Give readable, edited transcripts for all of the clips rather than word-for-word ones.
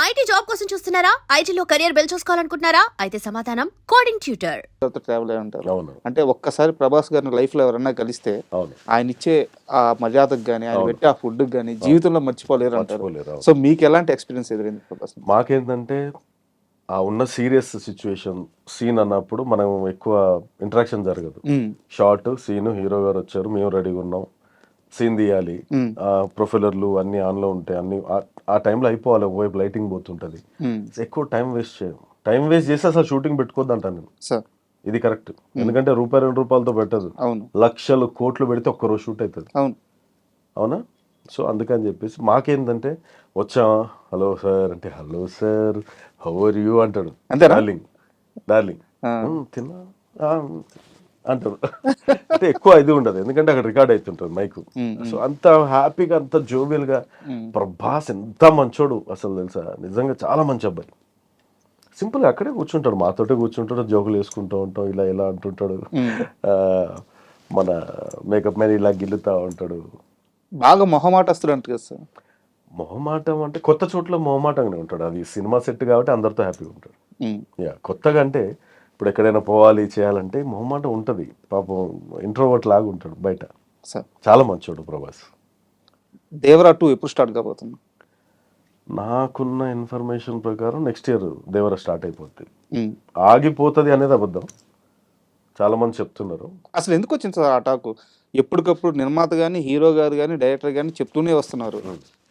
IT job కోసం చూస్తున్నారా? ఐటీలో కెరియర్ బిల్డ్ చూసుకోవాలనుకుంటున్నారా? అయితే సమాధానం కోడింగ్ ట్యూటర్. ట్రావెల్ అయి ఉంటారు. అవును అంటే ఒక్కసారి ప్రభాస్ గారిని లైఫ్ లో ఎవరన్నా కలిస్తే అవును ఆయన ఇచ్చే ఆ మర్యాదకు కానీ ఆయన అవును. పెట్టే ఆ ఫుడ్ కానీ జీవితంలో మర్చిపోలేరు అంటారు. మర్చిపోలేరు, అవును. సో మీకు ఎలాంటి ఎక్స్పీరియన్స్ ఎదురైంది ప్రభాస్ నుంచి? మాకేంటంటే ఆ ఉన్న సీరియస్ సిచ్యువేషన్ సీన్ అన్నప్పుడు మనం ఎక్కువ ఇంటరాక్షన్ జరగదు. షార్ట్ సీన్, హీరో గారు వచ్చారు, మేము రెడీగా ఉన్నాం, సీన్ తీయాలి, ప్రొఫైలర్లు అన్ని ఆన్లో ఉంటాయి, అన్ని ఆ టైంలో అయిపోవాలి. ఒకవైపు లైటింగ్ పోతుంటుంది, ఎక్కువ టైం వేస్ట్ చేయం. టైం వేస్ట్ చేసి అసలు షూటింగ్ పెట్టుకోద్దు అంటాను నేను. సార్ ఇది కరెక్ట్. ఎందుకంటే రూపాయి 2 రూపాయలతో పెట్టదు, అవును లక్షలు కోట్లు పెడితే ఒక్కరోజు షూట్ అవుతుంది. అవును అవునా? సో అందుకని చెప్పేసి మాకేంటంటే వచ్చామా, హలో సార్ అంటే hello sir, how are you అంటాడు, అంతేనా? డార్లింగ్ డార్లింగ్ ఆ. తిన్నా అంటారు. అంటే ఎక్కువ ఇది ఉండదు, ఎందుకంటే అక్కడ రికార్డ్ అవుతుంటుంది మైక్. సో అంత హ్యాపీగా, అంత జోవియల్గా. ప్రభాస్ ఎంత మంచోడు అసలు తెలుసా, నిజంగా చాలా మంచి అబ్బాయి. సింపుల్గా అక్కడే కూర్చుంటాడు, మాతోటే కూర్చుంటాడు, జోకులు వేసుకుంటూ ఉంటాం, ఇలా ఇలా అంటుంటాడు. ఆ, మన మేకప్ మ్యాన్ ఇలా గిల్లుతా ఉంటాడు. బాగా మొహమాటస్తుడు అంట కదా సార్. మొహమాటం అంటే కొత్త చోట్ల మొహమాటంగానే ఉంటాడు, అది సినిమా సెట్ కాబట్టి అందరితో హ్యాపీగా ఉంటాడు. యా, కొత్తగా అంటే ఇప్పుడు ఎక్కడైనా పోవాలి చేయాలంటే మొహమాటం ఉంటుంది, పాపం ఇంట్రోవర్ట్ లాగా ఉంటాడు బయట. సార్ చాలా మంచోడు ప్రభాస్. దేవరా 2 ఎప్పుడు స్టార్ట్ కాబోతుంది? నాకున్న ఇన్ఫర్మేషన్ ప్రకారం నెక్స్ట్ ఇయర్ దేవర స్టార్ట్ అయిపోతుంది. ఆగిపోతుంది అనేది అబద్ధం, చాలా మంది చెప్తున్నారు. అసలు ఎందుకు వచ్చింది సార్ ఆ టాకు? ఎప్పటికప్పుడు నిర్మాత కానీ హీరో గారు కానీ డైరెక్టర్ కానీ చెప్తూనే వస్తున్నారు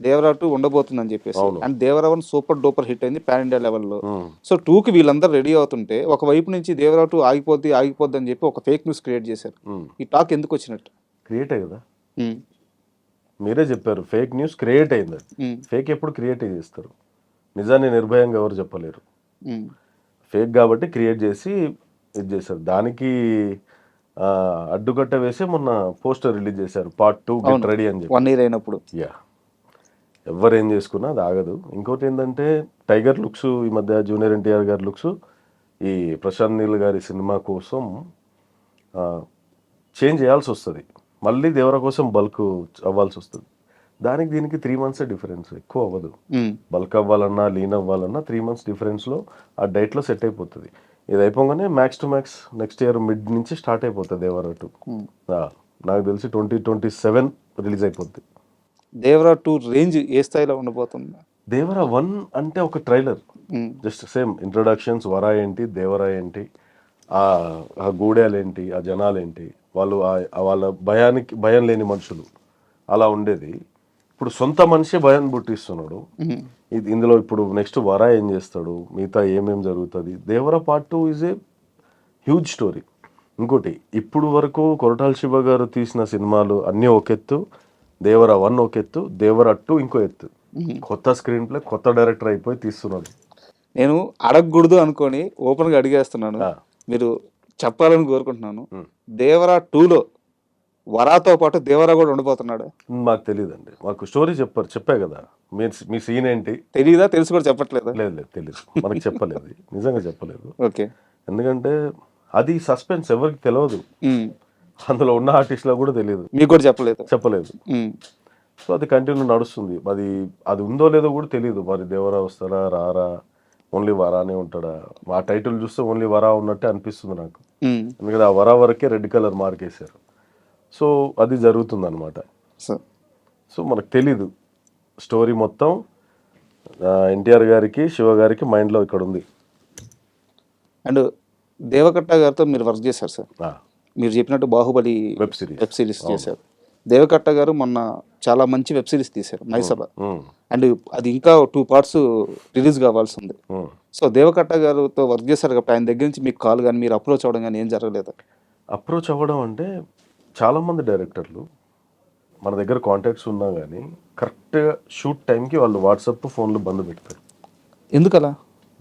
దేవరా 2 ఉండబోతుందని చెప్పేసి. And Devara 1 super duper hit అయింది పాన్ ఇండియా లెవెల్లో. సో 2కి వీళ్ళందరూ రెడీ అవుతుంటే ఒకవైపు నుంచి దేవరా 2 ఆగిపోద్ది అని చెప్పి ఒక ఫేక్ న్యూస్ క్రియేట్ చేశారు. ఈ టాక్ ఎందుకు వచ్చినట్టు? క్రియేట్ అయ్యి కదా, మీరే చెప్పారు ఫేక్ న్యూస్ క్రియేట్ అయింది. ఫేక్ ఎప్పుడు క్రియేట్ చేస్తారు, నిజాన్ని నిర్భయంగా ఎవరు చెప్పలేరు. ఫేక్ కాబట్టి క్రియేట్ చేసి ఇది చేశారు. దానికి అడ్డుకట్ట వేసి మొన్న పోస్టర్ రిలీజ్ చేశారు, పార్ట్ 2 గెట్ రెడీ అని చెప్పి. 1 year అయినప్పుడు యా, ఎవరు ఏం చేసుకున్నా అది ఆగదు. ఇంకోటి ఏంటంటే టైగర్ లుక్స్, ఈ మధ్య జూనియర్ ఎన్టీఆర్ గారి లుక్స్ ఈ ప్రశాంత్ నీల్ గారి సినిమా కోసం చేంజ్ చేయాల్సి వస్తుంది, మళ్ళీ దేవర కోసం బల్క్ అవ్వాల్సి వస్తుంది. దానికి దీనికి 3 months డిఫరెన్స్, ఎక్కువ అవ్వదు. బల్క్ అవ్వాలన్నా లీన్ అవ్వాలన్నా 3 months డిఫరెన్స్లో ఆ డైట్లో సెట్ అయిపోతుంది. ఇది అయిపోగానే max to max next year mid నుంచి స్టార్ట్ అయిపోతుంది దేవర 2. నాకు తెలిసి 2027 రిలీజ్ అయిపోద్ది. దేవరా 2 రేంజ్ ఏ స్థాయిలో ఉండబోతుంది? దేవర 1 అంటే ఒక ట్రైలర్, జస్ట్ సేమ్ ఇంట్రొడక్షన్స్, వరా ఏంటి, దేవర ఏంటి, ఆ గూడెలు ఏంటి, ఆ జనాలు ఏంటి, వాళ్ళు వాళ్ళ భయం లేని మనుషులు అలా ఉండేది. ఇప్పుడు సొంత మనిషి భయం పుట్టిస్తున్నాడు. ఇందులో ఇప్పుడు నెక్స్ట్ వరా ఏం చేస్తాడు, మిగతా ఏమేం జరుగుతుంది. Devara part 2 is a huge story. ఇంకోటి, ఇప్పుడు వరకు కొరటాల శివ గారు తీసిన సినిమాలు అన్నీ ఒక ఎత్తు, దేవర 1 ఒక ఎత్తు, దేవర 2 ఇంకో ఎత్తు. కొత్త స్క్రీన్ ప్లే, కొత్త డైరెక్టర్ అయిపోయి తీస్తున్నాడు. నేను అడగకూడదు అనుకొని ఓపెన్గా అడిగేస్తున్నాను, మీరు చెప్పాలని కోరుకుంటున్నాను. దేవరా 2లో వరాతో పాటు దేవరా కూడా ఉండబోతున్నాడు? మాకు తెలియదండి, మాకు స్టోరీ చెప్పా కదా. మీ సీన్ ఏంటి తెలియదా? తెలిసి కూడా చెప్పట్లేదు? లేదు తెలియదు, మనకు చెప్పలేదు, నిజంగా చెప్పలేదు. ఓకే, ఎందుకంటే అది సస్పెన్స్, ఎవరికి తెలియదు, అందులో ఉన్న ఆర్టిస్ట్లో కూడా తెలియదు, మీకు కూడా చెప్పలేదు. సో అది కంటిన్యూ నడుస్తుంది. అది ఉందో లేదో కూడా తెలియదు. మరి దేవరా వస్తారా రారా, ఓన్లీ వరానే ఉంటాడా? ఆ టైటిల్ చూస్తే ఓన్లీ వరా ఉన్నట్టే అనిపిస్తుంది నాకు, ఎందుకంటే ఆ వరా వరకే రెడ్ కలర్ మార్కేశారు. సో అది జరుగుతుంది అనమాట. సో మనకు తెలీదు స్టోరీ మొత్తం. ఎన్టీఆర్ గారికి, శివ గారికి మైండ్లో ఇక్కడ ఉంది. అండ్ దేవకట్ట గారితో మీరు వర్క్ చేశారు సార్, మీరు చెప్పినట్టు బాహుబలి వెబ్ సిరీస్ చేశారు. దేవకట్ట గారు మొన్న చాలా మంచి వెబ్ సిరీస్ తీశారు, మైసభ. అండ్ అది ఇంకా 2 parts రిలీజ్ కావాల్సి ఉంది. సో దేవకట్ట గారితో వర్క్ చేశారు కాబట్టి ఆయన దగ్గర నుంచి మీకు కాల్ కానీ మీరు అప్రోచ్ అవ్వడం కానీ ఏం జరగలేదు? అప్రోచ్ అవ్వడం అంటే చాలామంది డైరెక్టర్లు మన దగ్గర కాంటాక్ట్స్ ఉన్నా కానీ కరెక్ట్గా షూట్ టైంకి వాళ్ళు వాట్సాప్ ఫోన్లు బంద్ పెడతారు. ఎందుకలా?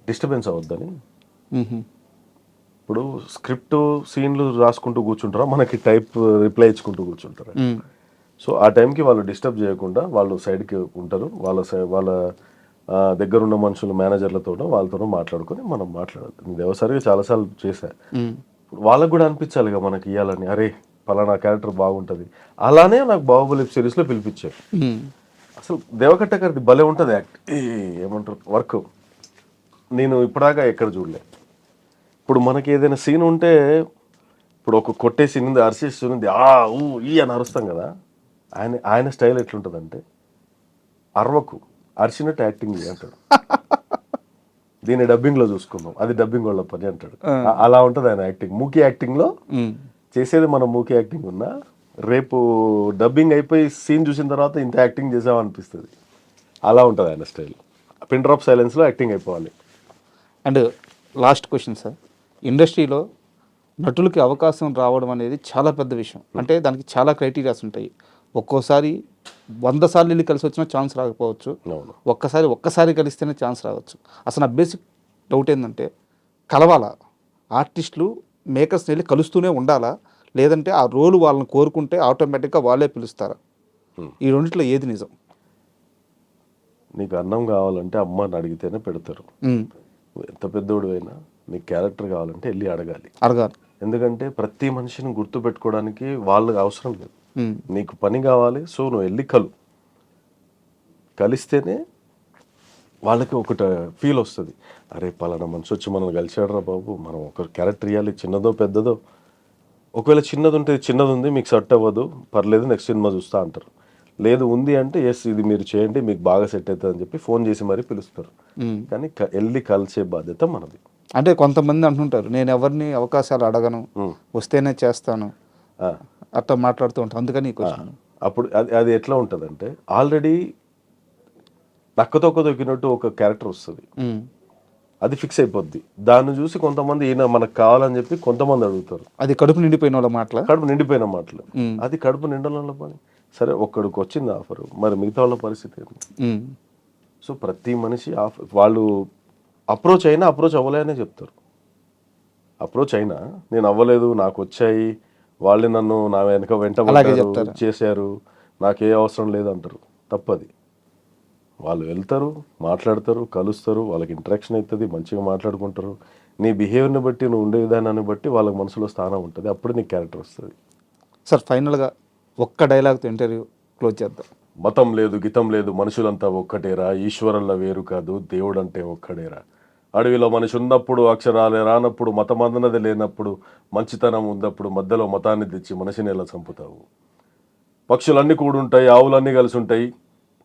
డిస్టర్బెన్స్ అవ్వద్దని. ఇప్పుడు స్క్రిప్ట్ సీన్లు రాసుకుంటూ కూర్చుంటారా, మనకి టైప్ రిప్లై ఇచ్చుకుంటూ కూర్చుంటారా. సో ఆ టైంకి వాళ్ళు డిస్టర్బ్ చేయకుండా వాళ్ళు సైడ్కి ఉంటారు. వాళ్ళ దగ్గర ఉన్న మనుషులు మేనేజర్లతో వాళ్ళతో మాట్లాడుకొని మనం మాట్లాడాలి. దేవసారిగా చాలాసార్లు చేశా. వాళ్ళకు కూడా అనిపించాలి ఇక మనకి ఇవ్వాలని, అరే పలానా క్యారెక్టర్ బాగుంటుంది. అలానే నాకు బాహుబలి సిరీస్లో పిలిపించారు. అసలు దేవకట్ట గారిది భలే ఉంటుంది యాక్ట్ ఏమంటారు వర్క్. నేను ఇప్పటిదాకా ఎక్కడ చూడలే. ఇప్పుడు మనకి ఏదైనా సీన్ ఉంటే, ఇప్పుడు ఒక కొట్టే సీన్ ఉంది, అరిసే సీన్ ఉంది, ఈ అని అరుస్తాం కదా. ఆయన స్టైల్ ఎట్లుంటుందంటే, అరవకు, అరిచినట్టు యాక్టింగ్ అంటాడు. దీన్ని డబ్బింగ్లో చూసుకుందాం, అది డబ్బింగ్ వాళ్ళ పని అంటాడు. అలా ఉంటుంది ఆయన యాక్టింగ్. మూకీ యాక్టింగ్లో చేసేది మనం మూకీ యాక్టింగ్ ఉన్నా, రేపు డబ్బింగ్ అయిపోయి సీన్ చూసిన తర్వాత ఇంత యాక్టింగ్ చేసామనిపిస్తుంది. అలా ఉంటుంది ఆయన స్టైల్. పిన్ డ్రాప్ సైలెన్స్లో యాక్టింగ్ అయిపోవాలి. అండ్ లాస్ట్ క్వశ్చన్ సార్, ఇండస్ట్రీలో నటులకి అవకాశం రావడం అనేది చాలా పెద్ద విషయం. అంటే దానికి చాలా క్రైటీరియాస్ ఉంటాయి. ఒక్కోసారి 100 సార్లు వెళ్ళి కలిసి వచ్చినా ఛాన్స్ రాకపోవచ్చు, ఒక్కసారి కలిస్తేనే ఛాన్స్ రావచ్చు. అసలు నా బేసిక్ డౌట్ ఏంటంటే, కలవాలా ఆర్టిస్టులు మేకర్స్ని వెళ్ళి కలుస్తూనే ఉండాలా, లేదంటే ఆ రోల్ వాళ్ళని కోరుకుంటే ఆటోమేటిక్గా వాళ్ళే పిలుస్తారా? ఈ రెండిట్లో ఏది నిజం? నీకు అన్నం కావాలంటే అమ్మని అడిగితేనే పెడతారు. ఎంత పెద్దోడు అయినా నీకు క్యారెక్టర్ కావాలంటే వెళ్ళి అడగాలి. ఎందుకంటే ప్రతి మనిషిని గుర్తు పెట్టుకోవడానికి వాళ్ళకి అవసరం లేదు. నీకు పని కావాలి, సో నువ్వు వెళ్ళి కలిస్తేనే వాళ్ళకి ఒకటి ఫీల్ వస్తుంది. అరే పలానా మనిషి వచ్చి మనల్ని కలిసాడరా బాబు, మనం ఒక క్యారెక్టర్ ఇవ్వాలి, చిన్నదో పెద్దదో. ఒకవేళ చిన్నది ఉంటే చిన్నది ఉంది, మీకు సెట్ అవ్వదు, పర్లేదు నెక్స్ట్ సినిమా చూస్తా అంటారు. లేదు ఉంది అంటే ఎస్ ఇది మీరు చేయండి, మీకు బాగా సెట్ అవుతుంది అని చెప్పి ఫోన్ చేసి మరీ పిలుస్తారు. కానీ వెళ్ళి కలిసే బాధ్యత మనది. అంటే కొంతమంది అంటుంటారు, నేను ఎవరిని అవకాశాలు అడగను, వస్తేనే చేస్తాను, అట్లా మాట్లాడుతూ ఉంటాను. అందుకని అప్పుడు అది ఎట్లా ఉంటుందంటే, ఆల్రెడీ నక్కతొక్క దొక్కినట్టు ఒక క్యారెక్టర్ వస్తుంది, అది ఫిక్స్ అయిపోద్ది. దాన్ని చూసి కొంతమంది ఈయన మనకు కావాలని చెప్పి కొంతమంది అడుగుతారు. అది కడుపు నిండిపోయిన వాళ్ళ మాటలు, అది కడుపు నిండల పని. సరే ఒక్కడికి వచ్చింది ఆఫర్, మరి మిగతా వాళ్ళ పరిస్థితి ఏంటి? సో ప్రతి మనిషి వాళ్ళు అప్రోచ్ అవ్వలేనే చెప్తారు. అప్రోచ్ అయినా నేను అవ్వలేదు, నాకు వచ్చాయి, వాళ్ళు నన్ను నా వెనక వెంట చేశారు, నాకే అవసరం లేదు అంటారు. తప్పది. వాళ్ళు వెళ్తారు, మాట్లాడతారు, కలుస్తారు, వాళ్ళకి ఇంటరాక్షన్ అవుతుంది, మంచిగా మాట్లాడుకుంటారు. నీ బిహేవియర్ని బట్టి, నువ్వు ఉండే విధానాన్ని బట్టి వాళ్ళకి మనసులో స్థానం ఉంటుంది. అప్పుడు నీకు క్యారెక్టర్ వస్తుంది. సార్ ఫైనల్గా ఒక్క డైలాగ్తో ఇంటర్వ్యూ క్లోజ్ చేద్దాం. మతం లేదు, గితం లేదు, మనుషులంతా ఒక్కటేరా, ఈశ్వరుల వేరు కాదు, దేవుడు అంటే ఒక్కడేరా. అడవిలో మనిషి ఉన్నప్పుడు, అక్షరాలే రానప్పుడు, మతమన్నది లేనప్పుడు, మంచితనం ఉన్నప్పుడు మధ్యలో మతాన్ని తెచ్చి మనిషిని ఎలా చంపుతావు? పక్షులన్నీ కూడుంటాయి, ఆవులన్నీ కలిసి ఉంటాయి,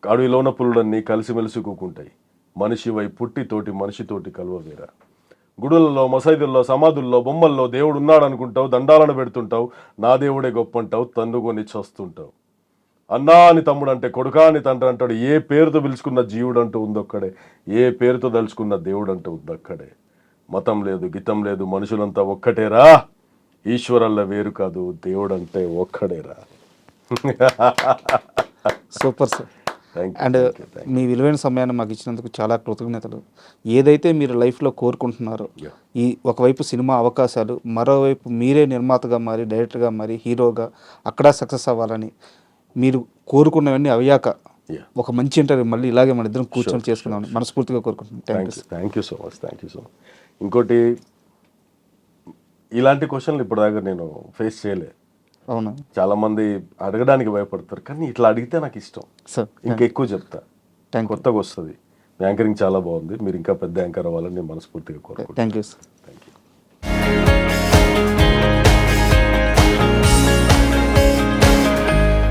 అడవిలోన పులులన్నీ కలిసిమెలిసి కూకుంటాయి. మనిషివై పుట్టి తోటి మనిషితోటి కలువవేరా. గుడులలో, మసైదుల్లో, సమాధుల్లో, బొమ్మల్లో దేవుడు ఉన్నాడు అనుకుంటావు, దండాలను పెడుతుంటావు, నా దేవుడే గొప్ప అంటావు, తన్నుకొని చస్తుంటావు. అన్నా అని తమ్ముడు అంటే, కొడుకా అని తండ్రి అంటాడు. ఏ పేరుతో పిలుచుకున్న జీవుడు అంటూ ఉందొక్కడే, ఏ పేరుతో తలుచుకున్న దేవుడు అంటూ ఉందక్కడే. మతం లేదు, గితం లేదు, మనుషులంతా ఒక్కటేరా, ఈశ్వరల్ల వేరు కాదు, దేవుడు అంటే ఒక్కడేరా. Super sir. అండ్ మీ విలువైన సమయాన్ని మాకు ఇచ్చినందుకు చాలా కృతజ్ఞతలు. ఏదైతే మీరు లైఫ్లో కోరుకుంటున్నారో, ఈ ఒకవైపు సినిమా అవకాశాలు, మరోవైపు మీరే నిర్మాతగా మారి, డైరెక్టర్గా మారి, హీరోగా అక్కడ సక్సెస్ అవ్వాలని, మీరు కోరుకున్నవన్నీ అయ్యాక ఒక మంచి ఇంటర్వ్యూ మళ్ళీ ఇలాగే మన ఇద్దరం కూర్చొని చేసుకుందామని మనస్ఫూర్తిగా కోరుకుంటున్నాను. Thank you so much. ఇంకోటి, ఇలాంటి క్వశ్చన్లు ఇప్పటిదాకా నేను ఫేస్ చేయలే. అవునా, చాలా మంది అడగడానికి భయపడతారు, కానీ ఇట్లా అడిగితే నాకు ఇష్టం. ఇంకెక్కువ చెప్తా, కొత్తగా వస్తుంది. యాంకరింగ్ చాలా బాగుంది, మీరు ఇంకా పెద్ద యాంకర్ అవ్వాలని నేను మనస్ఫూర్తిగా కోరుకుంటున్నాను. Thank you.